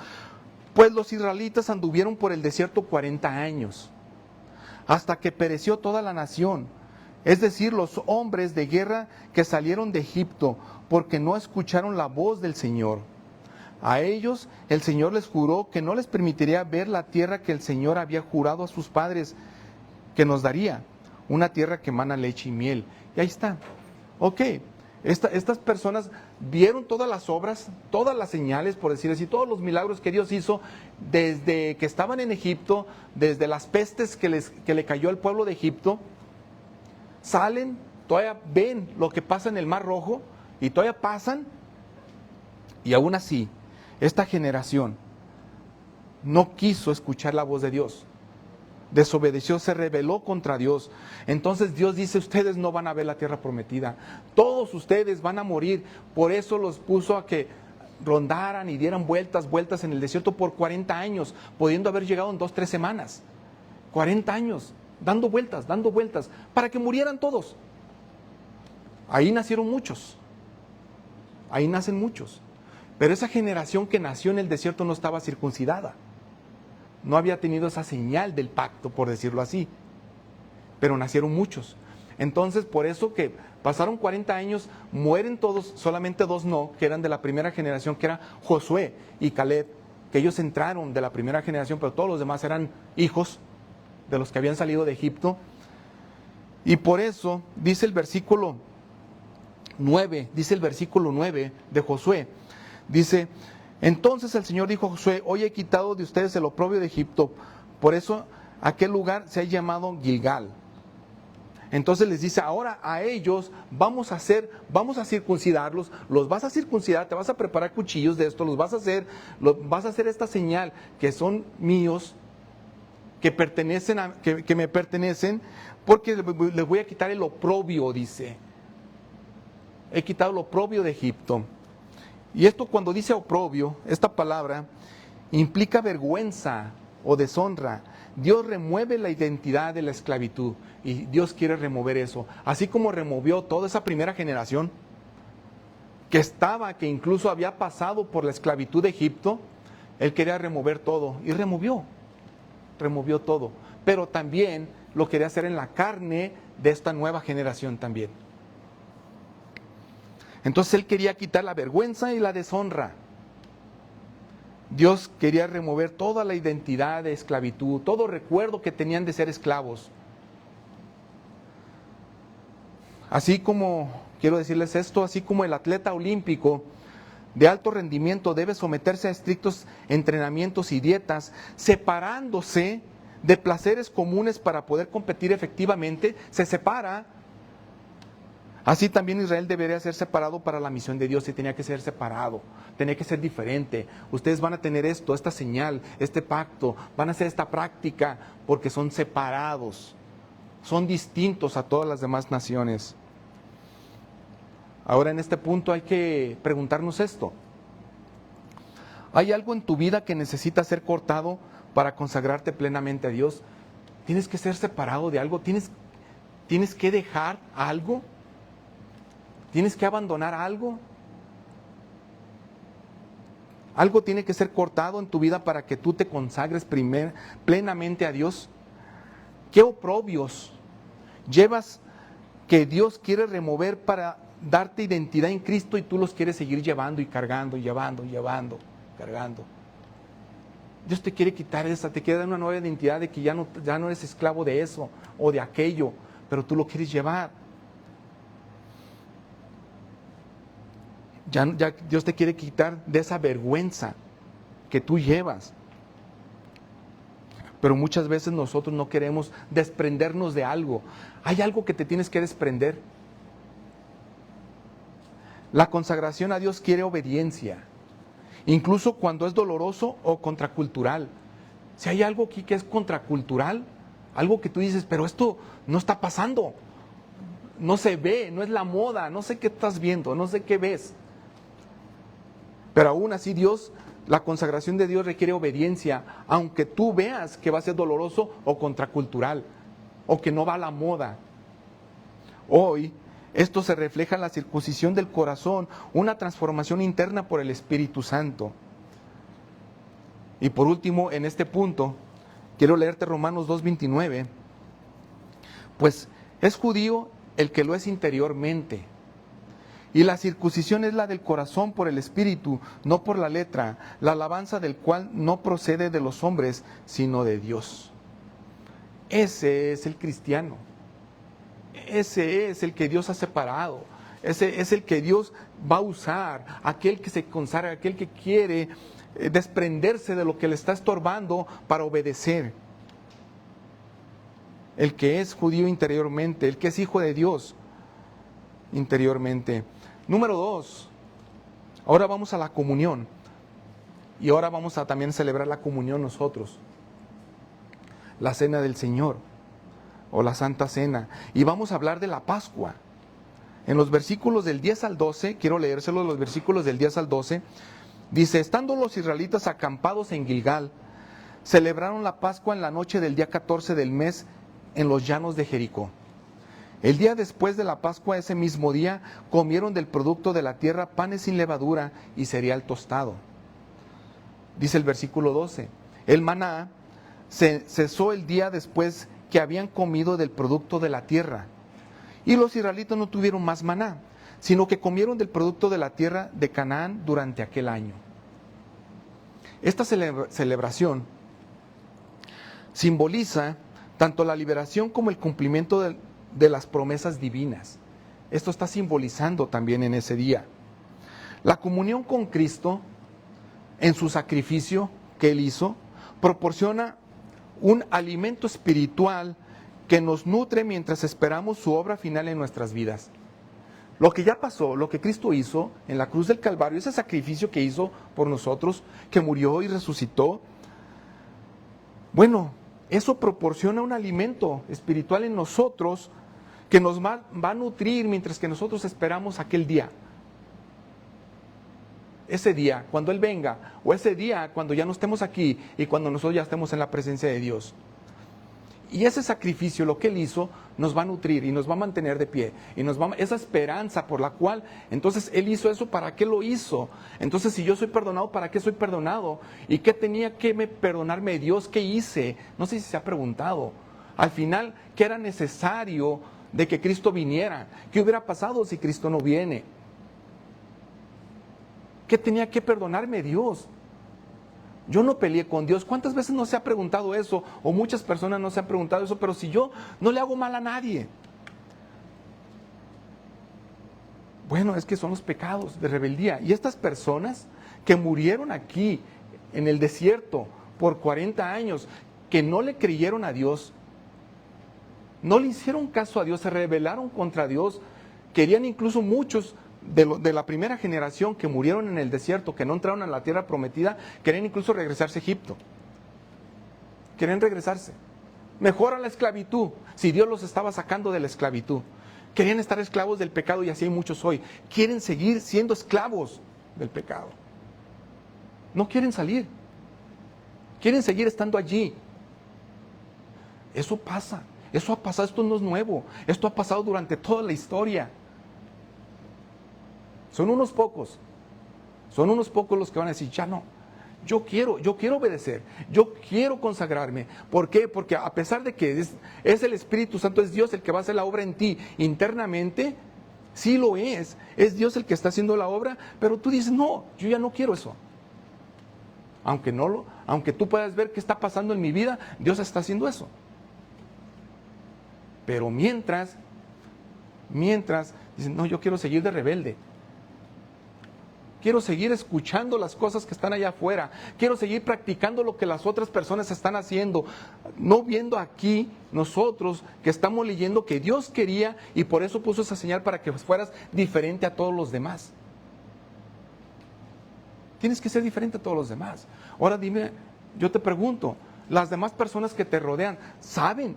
Pues los israelitas anduvieron por el desierto 40 años. Hasta que pereció toda la nación, es decir, los hombres de guerra que salieron de Egipto, porque no escucharon la voz del Señor. A ellos el Señor les juró que no les permitiría ver la tierra que el Señor había jurado a sus padres que nos daría, una tierra que emana leche y miel. Y ahí está. Ok, estas personas vieron todas las obras, todas las señales, por decir así, todos los milagros que Dios hizo desde que estaban en Egipto, desde las pestes que le cayó al pueblo de Egipto. Salen, todavía ven lo que pasa en el Mar Rojo y todavía pasan. Y aún así, esta generación no quiso escuchar la voz de Dios. Desobedeció, se rebeló contra Dios. Entonces Dios dice, ustedes no van a ver la tierra prometida, todos ustedes van a morir. Por eso los puso a que rondaran y dieran vueltas en el desierto por 40 años, pudiendo haber llegado en 2-3 semanas. 40 años, dando vueltas, para que murieran todos. Ahí nacieron muchos, ahí nacen muchos. Pero esa generación que nació en el desierto no estaba circuncidada. No había tenido esa señal del pacto, por decirlo así. Pero nacieron muchos. Entonces, por eso que pasaron 40 años, mueren todos, solamente 2 no, que eran de la primera generación, que era Josué y Caleb, que ellos entraron de la primera generación, pero todos los demás eran hijos de los que habían salido de Egipto. Y por eso, dice el versículo 9 de Josué, dice... Entonces el Señor dijo a Josué, hoy he quitado de ustedes el oprobio de Egipto, por eso aquel lugar se ha llamado Gilgal. Entonces les dice, ahora a ellos vamos a circuncidarlos, los vas a circuncidar, te vas a preparar cuchillos de esto, vas a hacer esta señal que son míos, que me pertenecen, porque les voy a quitar el oprobio, dice. He quitado el oprobio de Egipto. Y esto, cuando dice oprobio, esta palabra implica vergüenza o deshonra. Dios remueve la identidad de la esclavitud y Dios quiere remover eso. Así como removió toda esa primera generación que incluso había pasado por la esclavitud de Egipto, Él quería remover todo y removió todo. Pero también lo quería hacer en la carne de esta nueva generación también. Entonces Él quería quitar la vergüenza y la deshonra. Dios quería remover toda la identidad de esclavitud, todo recuerdo que tenían de ser esclavos. Así como, quiero decirles esto, así como el atleta olímpico de alto rendimiento debe someterse a estrictos entrenamientos y dietas, separándose de placeres comunes para poder competir efectivamente, se separa. Así también Israel debería ser separado para la misión de Dios y tenía que ser separado, tenía que ser diferente. Ustedes van a tener esto, esta señal, este pacto, van a hacer esta práctica porque son separados, son distintos a todas las demás naciones. Ahora en este punto hay que preguntarnos esto. ¿Hay algo en tu vida que necesita ser cortado para consagrarte plenamente a Dios? ¿Tienes que ser separado de algo? ¿Tienes que dejar algo? ¿Tienes que abandonar algo? ¿Algo tiene que ser cortado en tu vida para que tú te consagres plenamente a Dios? ¿Qué oprobios llevas que Dios quiere remover para darte identidad en Cristo y tú los quieres seguir llevando y cargando, cargando? Dios te quiere quitar esa, te quiere dar una nueva identidad de que ya no eres esclavo de eso o de aquello, pero tú lo quieres llevar. Ya Dios te quiere quitar de esa vergüenza que tú llevas. Pero muchas veces nosotros no queremos desprendernos de algo. Hay algo que te tienes que desprender. La consagración a Dios quiere obediencia, incluso cuando es doloroso o contracultural. Si hay algo aquí que es contracultural, algo que tú dices, pero esto no está pasando, no se ve, no es la moda, no sé qué estás viendo, no sé qué ves. Pero aún así la consagración de Dios requiere obediencia, aunque tú veas que va a ser doloroso o contracultural, o que no va a la moda. Hoy, esto se refleja en la circuncisión del corazón, una transformación interna por el Espíritu Santo. Y por último, en este punto, quiero leerte Romanos 2:29. Pues es judío el que lo es interiormente. Y la circuncisión es la del corazón por el Espíritu, no por la letra, la alabanza del cual no procede de los hombres, sino de Dios. Ese es el cristiano. Ese es el que Dios ha separado. Ese es el que Dios va a usar. Aquel que se consagra, aquel que quiere desprenderse de lo que le está estorbando para obedecer. El que es judío interiormente, el que es hijo de Dios interiormente. Número 2, ahora vamos a la comunión. Y ahora vamos a también celebrar la comunión nosotros. La cena del Señor o la Santa Cena. Y vamos a hablar de la Pascua. En los versículos del 10 al 12, quiero leérselos, los versículos del 10 al 12, dice, estando los israelitas acampados en Gilgal, celebraron la Pascua en la noche del día 14 del mes en los llanos de Jericó. El día después de la Pascua, ese mismo día, comieron del producto de la tierra panes sin levadura y cereal tostado. Dice el versículo 12, el maná cesó el día después que habían comido del producto de la tierra. Y los israelitas no tuvieron más maná, sino que comieron del producto de la tierra de Canaán durante aquel año. Esta celebración simboliza tanto la liberación como el cumplimiento de las promesas divinas. Esto está simbolizando también en ese día. La comunión con Cristo, en su sacrificio que Él hizo, proporciona un alimento espiritual que nos nutre mientras esperamos su obra final en nuestras vidas. Lo que ya pasó, lo que Cristo hizo en la cruz del Calvario, ese sacrificio que hizo por nosotros, que murió y resucitó, bueno, eso proporciona un alimento espiritual en nosotros que nos va a nutrir mientras que nosotros esperamos aquel día. Ese día, cuando Él venga, o ese día cuando ya no estemos aquí y cuando nosotros ya estemos en la presencia de Dios. Y ese sacrificio, lo que Él hizo, nos va a nutrir y nos va a mantener de pie. Y esa esperanza por la cual, entonces Él hizo eso, ¿para qué lo hizo? Entonces, si yo soy perdonado, ¿para qué soy perdonado? ¿Y qué tenía que perdonarme Dios? ¿Qué hice? No sé si se ha preguntado. Al final, ¿qué era necesario de que Cristo viniera? ¿Qué hubiera pasado si Cristo no viene? ¿Qué tenía que perdonarme Dios? Yo no peleé con Dios. ¿Cuántas veces no se ha preguntado eso? O muchas personas no se han preguntado eso, pero si yo no le hago mal a nadie. Bueno, es que son los pecados de rebeldía. Y estas personas que murieron aquí, en el desierto, por 40 años, que no le creyeron a Dios, no le hicieron caso a Dios, se rebelaron contra Dios, querían incluso muchos de la primera generación que murieron en el desierto, que no entraron a la tierra prometida, querían incluso regresarse a Egipto. Querían regresarse. Mejor a la esclavitud, si Dios los estaba sacando de la esclavitud. Querían estar esclavos del pecado y así hay muchos hoy. Quieren seguir siendo esclavos del pecado. No quieren salir. Quieren seguir estando allí. Eso pasa. Eso ha pasado, esto no es nuevo. Esto ha pasado durante toda la historia. Son unos pocos los que van a decir, ya no. Yo quiero obedecer, yo quiero consagrarme. ¿Por qué? Porque a pesar de que es el Espíritu Santo, es Dios el que va a hacer la obra en ti internamente, sí lo es Dios el que está haciendo la obra, pero tú dices, no, yo ya no quiero eso. Aunque tú puedas ver qué está pasando en mi vida, Dios está haciendo eso. Pero mientras, dicen, no, yo quiero seguir de rebelde. Quiero seguir escuchando las cosas que están allá afuera. Quiero seguir practicando lo que las otras personas están haciendo. No viendo aquí nosotros que estamos leyendo que Dios quería y por eso puso esa señal para que fueras diferente a todos los demás. Tienes que ser diferente a todos los demás. Ahora dime, yo te pregunto, ¿las demás personas que te rodean saben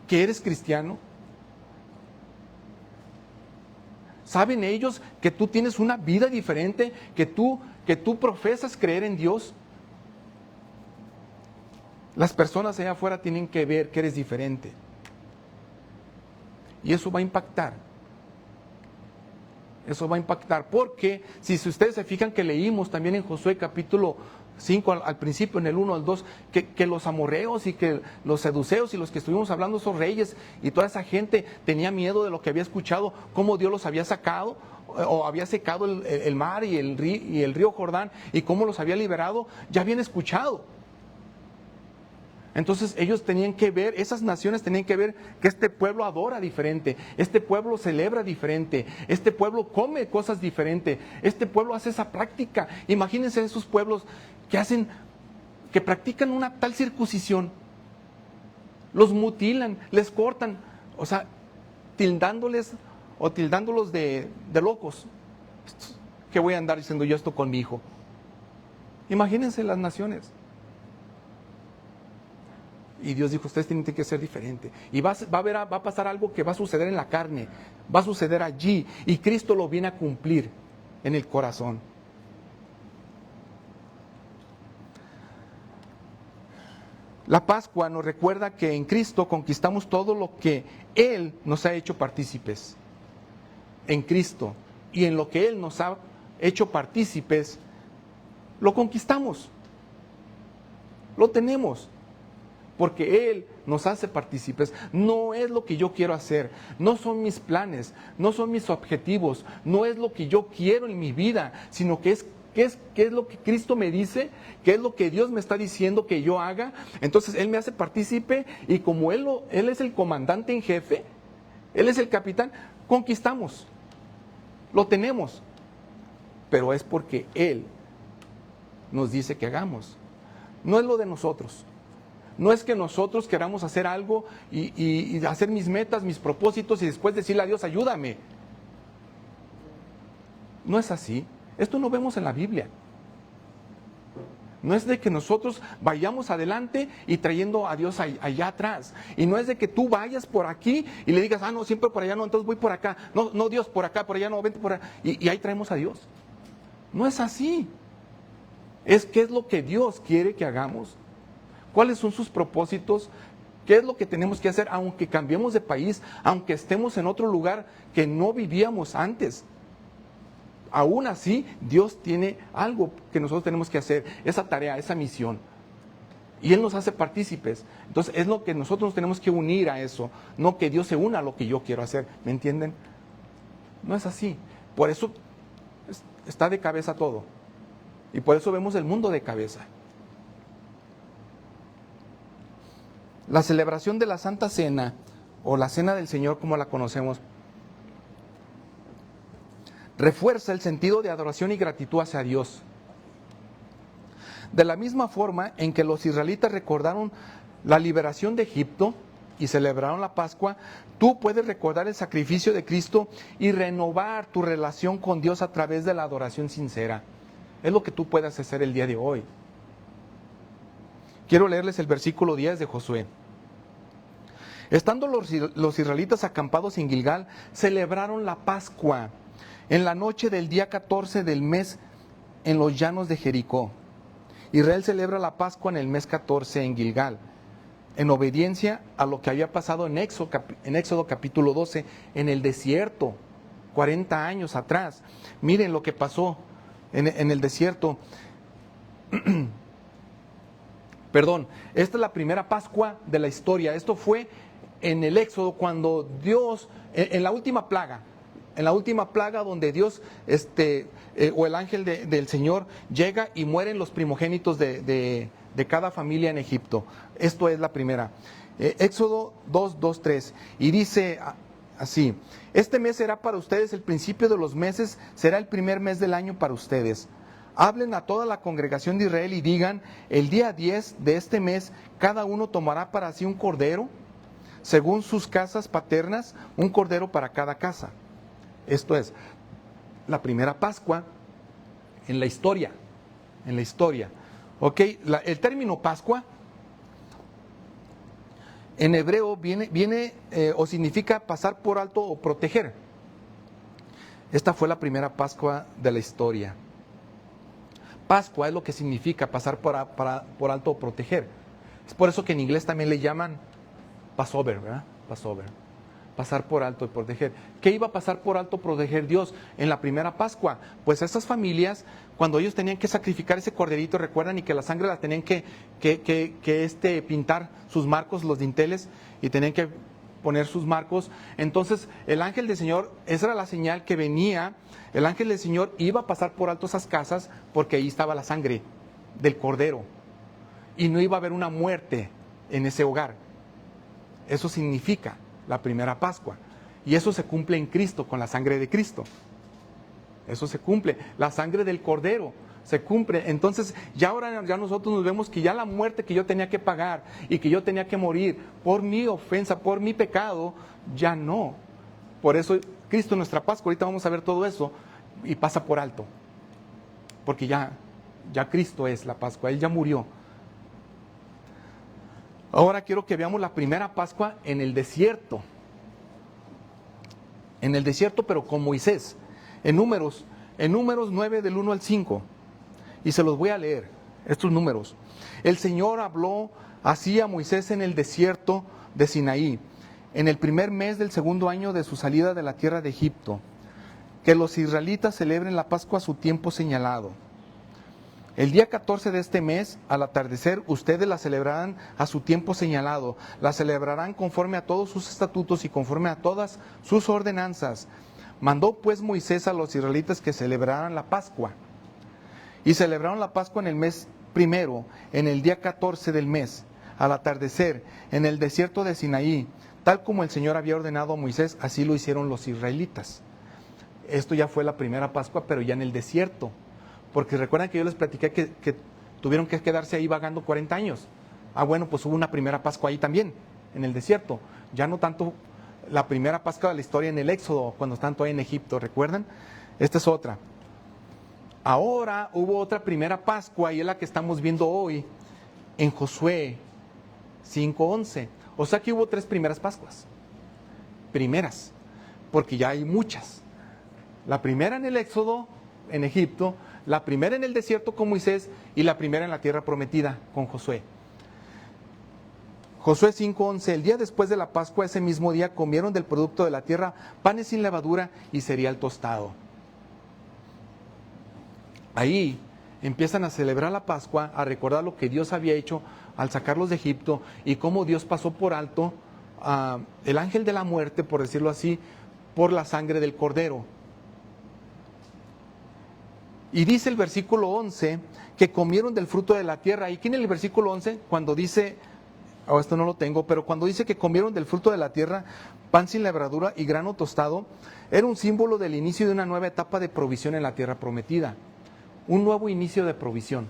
que eres cristiano? ¿Saben ellos que tú tienes una vida diferente, que tú profesas creer en Dios? Las personas allá afuera tienen que ver que eres diferente. Y eso va a impactar. Eso va a impactar. Porque si ustedes se fijan que leímos también en Josué capítulo 5 al principio, en el 1 al 2, que los amorreos y que los seduceos y los que estuvimos hablando, esos reyes y toda esa gente tenía miedo de lo que había escuchado, cómo Dios los había sacado o había secado el mar y el río Jordán y cómo los había liberado, ya habían escuchado. Entonces ellos tenían que ver, esas naciones tenían que ver que este pueblo adora diferente, este pueblo celebra diferente, este pueblo come cosas diferentes, este pueblo hace esa práctica. Imagínense esos pueblos que practican una tal circuncisión, los mutilan, les cortan, o sea, tildándolos de locos. ¿Qué voy a andar diciendo yo esto con mi hijo? Imagínense las naciones. Y Dios dijo, ustedes tienen que ser diferentes. Y va a pasar algo que va a suceder en la carne, va a suceder allí. Y Cristo lo viene a cumplir en el corazón. La Pascua nos recuerda que en Cristo conquistamos todo lo que Él nos ha hecho partícipes. En Cristo. Y en lo que Él nos ha hecho partícipes, lo conquistamos. Lo tenemos. Porque Él nos hace partícipes. No es lo que yo quiero hacer, no son mis planes, no son mis objetivos, no es lo que yo quiero en mi vida, sino que ¿qué es lo que Cristo me dice? ¿Qué es lo que Dios me está diciendo que yo haga? Entonces Él me hace partícipe y como Él es el comandante en jefe, Él es el capitán, conquistamos, lo tenemos. Pero es porque Él nos dice que hagamos, no es lo de nosotros. No es que nosotros queramos hacer algo y hacer mis metas, mis propósitos y después decirle a Dios, ayúdame. No es así. Esto no vemos en la Biblia. No es de que nosotros vayamos adelante y trayendo a Dios allá atrás. Y no es de que tú vayas por aquí y le digas, no, siempre por allá no, entonces voy por acá. No, Dios, por acá, por allá no, vente por allá. Y ahí traemos a Dios. No es así. ¿Qué es lo que Dios quiere que hagamos? ¿Cuáles son sus propósitos? ¿Qué es lo que tenemos que hacer aunque cambiemos de país, aunque estemos en otro lugar que no vivíamos antes? Aún así, Dios tiene algo que nosotros tenemos que hacer, esa tarea, esa misión. Y Él nos hace partícipes. Entonces, es lo que nosotros nos tenemos que unir a eso, no que Dios se una a lo que yo quiero hacer. ¿Me entienden? No es así. Por eso está de cabeza todo. Y por eso vemos el mundo de cabeza. La celebración de la Santa Cena, o la Cena del Señor como la conocemos, refuerza el sentido de adoración y gratitud hacia Dios. De la misma forma en que los israelitas recordaron la liberación de Egipto y celebraron la Pascua, tú puedes recordar el sacrificio de Cristo y renovar tu relación con Dios a través de la adoración sincera. Es lo que tú puedes hacer el día de hoy. Quiero leerles el versículo 10 de Josué. Estando los israelitas acampados en Gilgal, celebraron la Pascua en la noche del día 14 del mes en los llanos de Jericó. Israel celebra la Pascua en el mes 14 en Gilgal. en obediencia a lo que había pasado en Éxodo capítulo 12, en el desierto, 40 años atrás. Miren lo que pasó en el desierto. Perdón, esta es la primera Pascua de la historia. Esto fue en el Éxodo, cuando Dios, en la última plaga, donde Dios, o el ángel del Señor llega y mueren los primogénitos de cada familia en Egipto. Esto es la primera. Éxodo 2:3, y dice así: este mes será para ustedes el principio de los meses, será el primer mes del año para ustedes. Hablen a toda la congregación de Israel y digan: el día 10 de este mes cada uno tomará para sí un cordero, según sus casas paternas, un cordero para cada casa. Esto es la primera Pascua en la historia. ¿Ok? El término Pascua en hebreo viene o significa pasar por alto o proteger. Esta fue la primera Pascua de la historia. Pascua es lo que significa pasar por alto o proteger. Es por eso que en inglés también le llaman Passover, ¿verdad? Passover. Pasar por alto y proteger. ¿Qué iba a pasar por alto proteger Dios en la primera Pascua? Pues estas familias, cuando ellos tenían que sacrificar ese corderito, recuerdan, y que la sangre la tenían que pintar sus marcos, los dinteles, y tenían que poner sus marcos. Entonces el ángel del Señor, esa era la señal que venía. El ángel del Señor iba a pasar por alto esas casas, porque ahí estaba la sangre del cordero, y no iba a haber una muerte en ese hogar. Eso significa la primera Pascua, y eso se cumple en Cristo, con la sangre de Cristo. Eso se cumple, la sangre del cordero se cumple. Entonces ya ahora ya nosotros nos vemos que ya la muerte que yo tenía que pagar y que yo tenía que morir por mi ofensa, por mi pecado, ya no. Por eso Cristo, nuestra Pascua, ahorita vamos a ver todo eso, y pasa por alto, porque ya Cristo es la Pascua, Él ya murió. Ahora quiero que veamos la primera Pascua en el desierto. En el desierto, pero con Moisés. En Números 9 del 1 al 5. Y se los voy a leer, estos números. El Señor habló así a Moisés en el desierto de Sinaí, en el primer mes del segundo año de su salida de la tierra de Egipto, que los israelitas celebren la Pascua a su tiempo señalado. El día 14 de este mes, al atardecer, ustedes la celebrarán a su tiempo señalado. La celebrarán conforme a todos sus estatutos y conforme a todas sus ordenanzas. Mandó pues Moisés a los israelitas que celebraran la Pascua. Y celebraron la Pascua en el mes primero, en el día 14 del mes, al atardecer, en el desierto de Sinaí. Tal como el Señor había ordenado a Moisés, así lo hicieron los israelitas. Esto ya fue la primera Pascua, pero ya en el desierto. Porque recuerdan que yo les platiqué que tuvieron que quedarse ahí vagando 40 años. Bueno, pues hubo una primera Pascua ahí también, en el desierto. Ya no tanto la primera Pascua de la historia en el Éxodo, cuando están todavía en Egipto, ¿recuerdan? Esta es otra. Ahora hubo otra primera Pascua, y es la que estamos viendo hoy, en Josué 5:11. O sea que hubo 3 primeras Pascuas. Primeras, porque ya hay muchas. La primera en el Éxodo, en Egipto, la primera en el desierto con Moisés, y la primera en la tierra prometida con Josué. Josué 5:11, el día después de la Pascua, ese mismo día comieron del producto de la tierra, panes sin levadura y cereal tostado. Ahí empiezan a celebrar la Pascua, a recordar lo que Dios había hecho al sacarlos de Egipto, y cómo Dios pasó por alto el ángel de la muerte, por decirlo así, por la sangre del cordero. Y dice el versículo 11 que comieron del fruto de la tierra. Y aquí en el versículo 11, cuando dice, esto no lo tengo, pero cuando dice que comieron del fruto de la tierra, pan sin levadura y grano tostado, era un símbolo del inicio de una nueva etapa de provisión en la tierra prometida. Un nuevo inicio de provisión.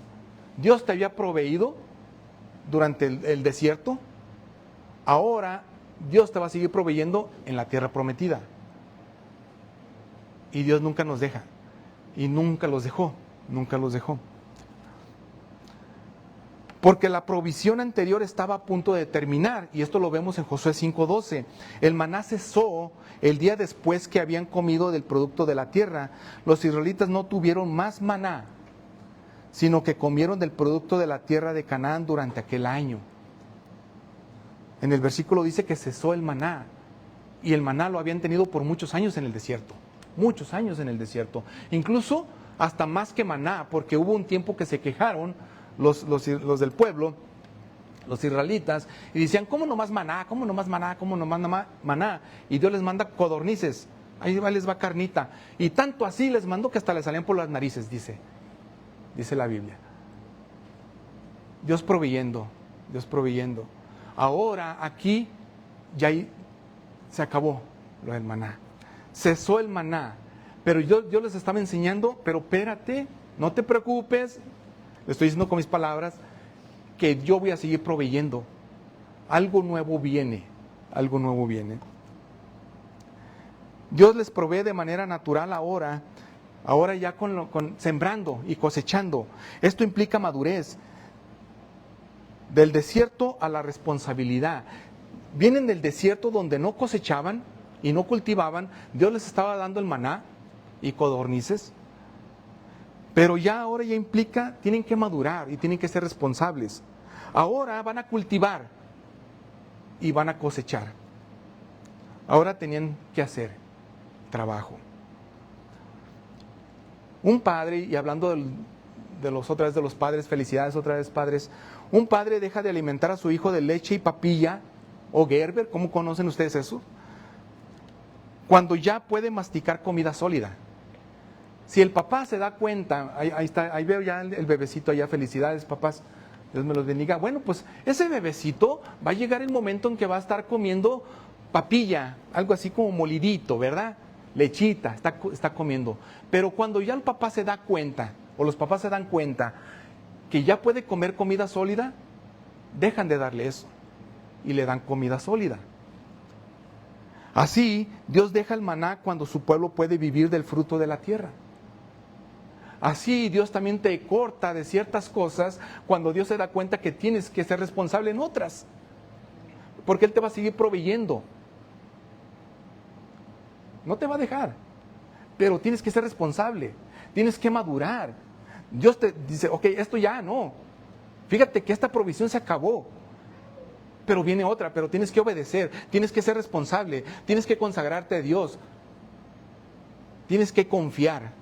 Dios te había proveído durante el desierto. Ahora Dios te va a seguir proveyendo en la tierra prometida. Y Dios nunca nos deja. Y nunca los dejó. Porque la provisión anterior estaba a punto de terminar, y esto lo vemos en Josué 5:12. El maná cesó el día después que habían comido del producto de la tierra. Los israelitas no tuvieron más maná, sino que comieron del producto de la tierra de Canaán durante aquel año. En el versículo dice que cesó el maná. Y el maná lo habían tenido por muchos años en el desierto. Muchos años en el desierto. Incluso hasta más que maná, porque hubo un tiempo que se quejaron los del pueblo, los israelitas, y decían, ¿cómo nomás maná? ¿Cómo nomás maná? ¿Cómo nomás maná? Y Dios les manda codornices, ahí les va carnita. Y tanto así les mandó que hasta les salían por las narices, dice la Biblia. Dios proveyendo. Ahora aquí ya se acabó lo del maná. Cesó el maná. Pero yo les estaba enseñando, pero espérate, no te preocupes, le estoy diciendo con mis palabras, que yo voy a seguir proveyendo. Algo nuevo viene. Dios les provee de manera natural ahora ya con sembrando y cosechando. Esto implica madurez. Del desierto a la responsabilidad. Vienen del desierto donde no cosechaban y no cultivaban. Dios les estaba dando el maná y codornices. Pero ahora ya implica, tienen que madurar y tienen que ser responsables. Ahora van a cultivar y van a cosechar. Ahora tenían que hacer trabajo. Un padre, y hablando otra vez de los padres, felicidades otra vez padres, un padre deja de alimentar a su hijo de leche y papilla o Gerber, ¿cómo conocen ustedes eso? Cuando ya puede masticar comida sólida. Si el papá se da cuenta, ahí veo ya el bebecito allá, felicidades papás, Dios me los bendiga. Bueno, pues ese bebecito va a llegar el momento en que va a estar comiendo papilla, algo así como molidito, ¿verdad? Lechita, está comiendo. Pero cuando ya el papá se da cuenta, o los papás se dan cuenta, que ya puede comer comida sólida, dejan de darle eso y le dan comida sólida. Así, Dios deja el maná cuando su pueblo puede vivir del fruto de la tierra. Así Dios también te corta de ciertas cosas cuando Dios se da cuenta que tienes que ser responsable en otras. Porque Él te va a seguir proveyendo. No te va a dejar. Pero tienes que ser responsable. Tienes que madurar. Dios te dice, ok, esto ya no. Fíjate que esta provisión se acabó. Pero viene otra, pero tienes que obedecer. Tienes que ser responsable. Tienes que consagrarte a Dios. Tienes que confiar.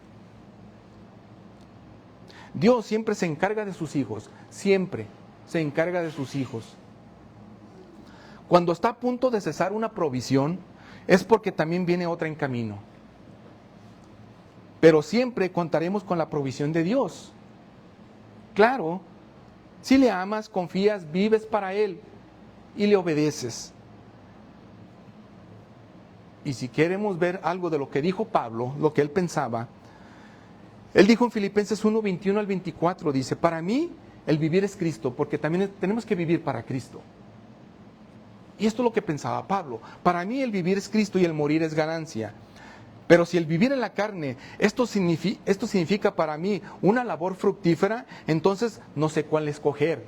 Dios siempre se encarga de sus hijos, siempre se encarga de sus hijos. Cuando está a punto de cesar una provisión, es porque también viene otra en camino. Pero siempre contaremos con la provisión de Dios. Claro, si le amas, confías, vives para Él y le obedeces. Y si queremos ver algo de lo que dijo Pablo, lo que él pensaba, él dijo en Filipenses 1, 21 al 24, dice, para mí el vivir es Cristo, porque también tenemos que vivir para Cristo. Y esto es lo que pensaba Pablo. Para mí el vivir es Cristo y el morir es ganancia. Pero si el vivir en la carne, esto significa para mí una labor fructífera, entonces no sé cuál escoger.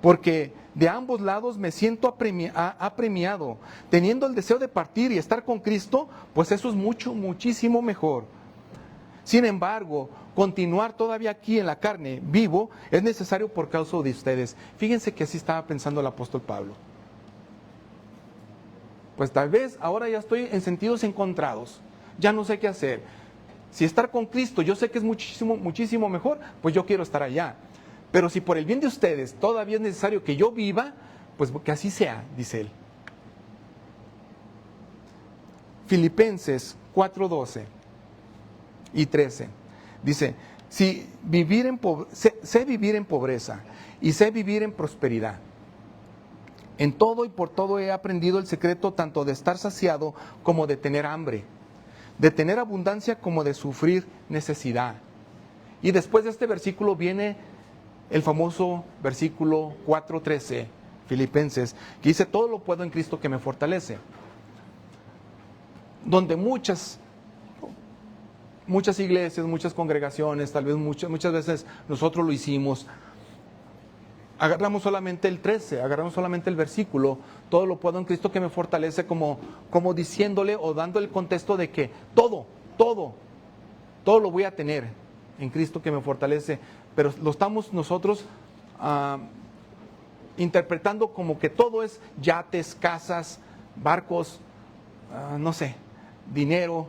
Porque de ambos lados me siento apremiado. Teniendo el deseo de partir y estar con Cristo, pues eso es muchísimo mejor. Sin embargo, continuar todavía aquí en la carne, vivo, es necesario por causa de ustedes. Fíjense que así estaba pensando el apóstol Pablo. Pues tal vez ahora ya estoy en sentidos encontrados. Ya no sé qué hacer. Si estar con Cristo yo sé que es muchísimo mejor, pues yo quiero estar allá. Pero si por el bien de ustedes todavía es necesario que yo viva, pues que así sea, dice él. Filipenses 4:12 y 13. Dice, sé vivir en pobreza y sé vivir en prosperidad. En todo y por todo he aprendido el secreto tanto de estar saciado como de tener hambre, de tener abundancia como de sufrir necesidad. Y después de este versículo viene el famoso versículo 4:13, Filipenses, que dice, todo lo puedo en Cristo que me fortalece. Donde muchas iglesias, muchas congregaciones, tal vez muchas veces nosotros lo hicimos, agarramos solamente el 13, agarramos solamente el versículo, todo lo puedo en Cristo que me fortalece, como diciéndole o dando el contexto de que todo lo voy a tener en Cristo que me fortalece, pero lo estamos nosotros interpretando como que todo es yates, casas, barcos, no sé, dinero,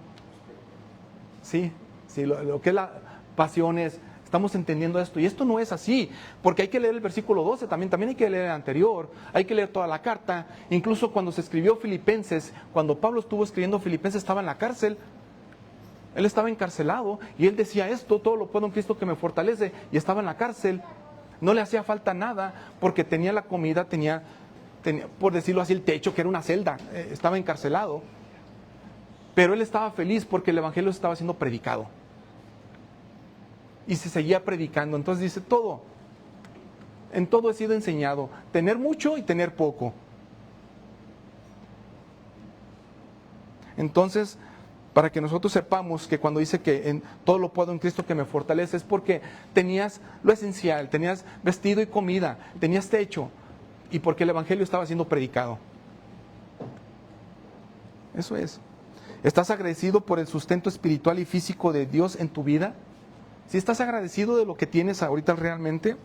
sí, lo que es la pasiones. Estamos entendiendo esto, y esto no es así, porque hay que leer el versículo 12 también hay que leer el anterior, hay que leer toda la carta. Incluso cuando se escribió Filipenses, cuando Pablo estuvo escribiendo Filipenses, estaba en la cárcel, él estaba encarcelado, y él decía esto: todo lo puedo en Cristo que me fortalece, y estaba en la cárcel, no le hacía falta nada, porque tenía la comida, tenía, por decirlo así, el techo, que era una celda, estaba encarcelado, pero él estaba feliz porque el evangelio estaba siendo predicado. Y se seguía predicando. Entonces dice, en todo he sido enseñado, tener mucho y tener poco. Entonces, para que nosotros sepamos que cuando dice que en todo lo puedo en Cristo que me fortalece, es porque tenías lo esencial, tenías vestido y comida, tenías techo, y porque el evangelio estaba siendo predicado. Eso es. ¿Estás agradecido por el sustento espiritual y físico de Dios en tu vida? Si estás agradecido de lo que tienes ahorita realmente,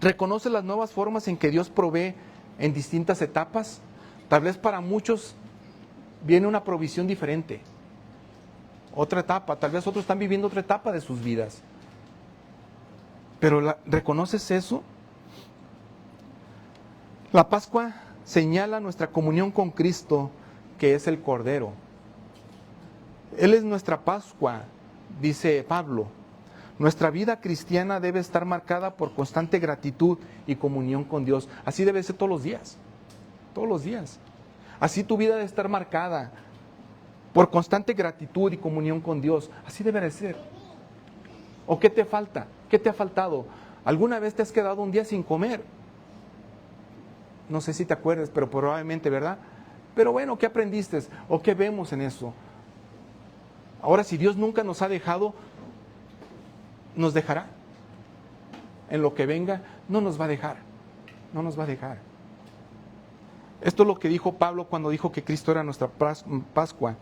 ¿reconoces las nuevas formas en que Dios provee en distintas etapas? Tal vez para muchos viene una provisión diferente, otra etapa, tal vez otros están viviendo otra etapa de sus vidas. Pero ¿reconoces eso? La Pascua señala nuestra comunión con Cristo, que es el Cordero. Él es nuestra Pascua, dice Pablo. Nuestra vida cristiana debe estar marcada por constante gratitud y comunión con Dios. Así debe ser todos los días. Todos los días. Así tu vida debe estar marcada por constante gratitud y comunión con Dios. Así debe de ser. ¿O qué te falta? ¿Qué te ha faltado? ¿Alguna vez te has quedado un día sin comer? No sé si te acuerdas, pero probablemente, ¿verdad? Pero bueno, ¿qué aprendiste? ¿O qué vemos en eso? Ahora, si Dios nunca nos ha dejado, ¿nos dejará? En lo que venga, no nos va a dejar. No nos va a dejar. Esto es lo que dijo Pablo cuando dijo que Cristo era nuestra Pascua.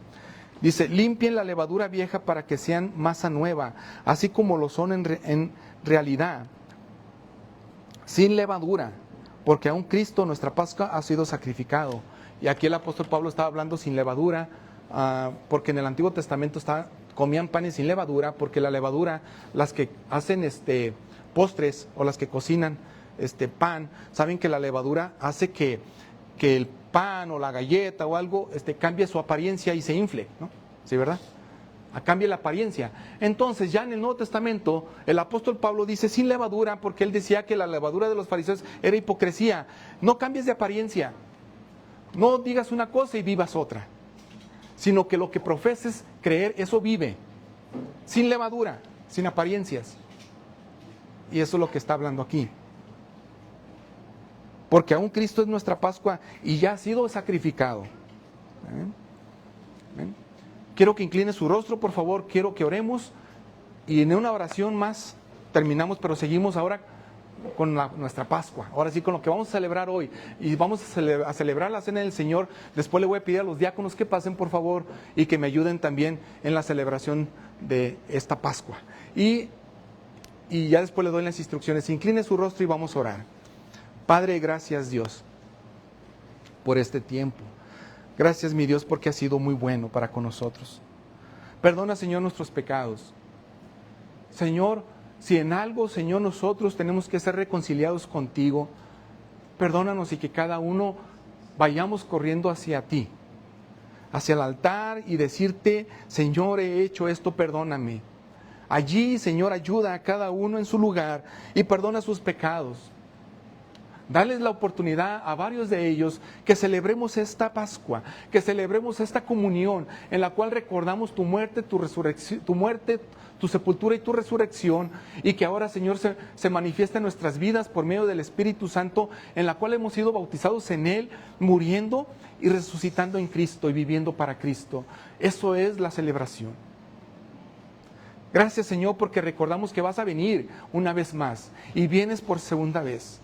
Dice, limpien la levadura vieja para que sean masa nueva, así como lo son en realidad, sin levadura, porque aún Cristo, nuestra Pascua, ha sido sacrificado. Y aquí el apóstol Pablo estaba hablando sin levadura, porque en el Antiguo Testamento comían panes sin levadura, porque la levadura, las que hacen postres o las que cocinan pan, saben que la levadura hace que el pan o la galleta o algo cambie su apariencia y se infle, ¿no? ¿Sí, verdad? Cambie la apariencia. Entonces, ya en el Nuevo Testamento, el apóstol Pablo dice sin levadura, porque él decía que la levadura de los fariseos era hipocresía. No cambies de apariencia. No digas una cosa y vivas otra, sino que lo que profeses creer, eso vive, sin levadura, sin apariencias. Y eso es lo que está hablando aquí. Porque aún Cristo es nuestra Pascua y ya ha sido sacrificado. ¿Ven? Quiero que incline su rostro, por favor, quiero que oremos, y en una oración más terminamos, pero seguimos ahora con nuestra Pascua, ahora sí con lo que vamos a celebrar hoy, y vamos a celebrar la cena del Señor. Después le voy a pedir a los diáconos que pasen, por favor, y que me ayuden también en la celebración de esta Pascua, y ya después le doy las instrucciones. Incline su rostro y vamos a orar. Padre, gracias Dios por este tiempo. Gracias, mi Dios, porque has sido muy bueno para con nosotros. Perdona, Señor, nuestros pecados. Señor, si en algo, Señor, nosotros tenemos que ser reconciliados contigo, perdónanos, y que cada uno vayamos corriendo hacia ti, hacia el altar, y decirte, Señor, he hecho esto, perdóname. Allí, Señor, ayuda a cada uno en su lugar y perdona sus pecados. Dales la oportunidad a varios de ellos que celebremos esta Pascua, que celebremos esta comunión en la cual recordamos tu muerte, tu resurrección, tu sepultura y tu resurrección, y que ahora, Señor, se manifiesta en nuestras vidas por medio del Espíritu Santo, en la cual hemos sido bautizados en Él, muriendo y resucitando en Cristo y viviendo para Cristo. Eso es la celebración. Gracias, Señor, porque recordamos que vas a venir una vez más y vienes por segunda vez.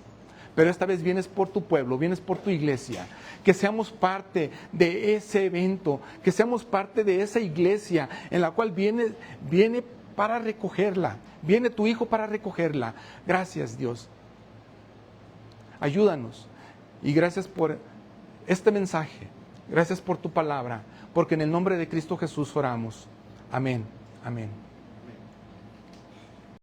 Pero esta vez vienes por tu pueblo, vienes por tu iglesia. Que seamos parte de ese evento, que seamos parte de esa iglesia en la cual viene para recogerla. Viene tu Hijo para recogerla. Gracias, Dios. Ayúdanos. Y gracias por este mensaje. Gracias por tu palabra. Porque en el nombre de Cristo Jesús oramos. Amén. Amén.